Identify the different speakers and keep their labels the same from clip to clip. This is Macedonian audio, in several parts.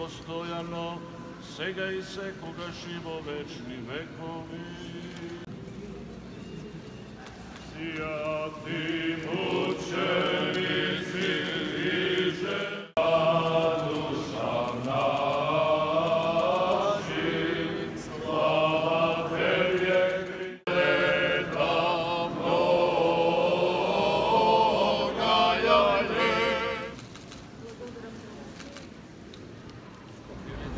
Speaker 1: Постојано, сега и секогаш и во вечни векови. Свјати мученици виже, душа наши, слава Тебе, Христа, многая лет.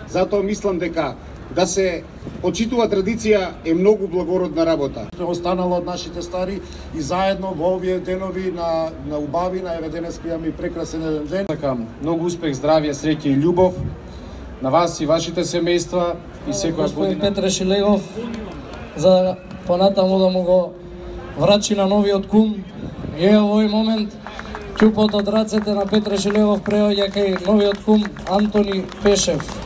Speaker 2: Затоа мислам дека да се почитува традиција е многу благородна работа.
Speaker 3: Останало од нашите стари и заедно во овие денови на убави, на Еведенески имаме прекрасен еден ден.
Speaker 4: Сакам многу успех, здравје, среќа и љубов на вас и вашите семејства и секоја
Speaker 5: Господин Петре Шилегов за понатаму да му го врачи на новиот кум. И во овој момент ќупот од рацете на Петре Шилегов преоѓа кај новиот кум Антони Пешев.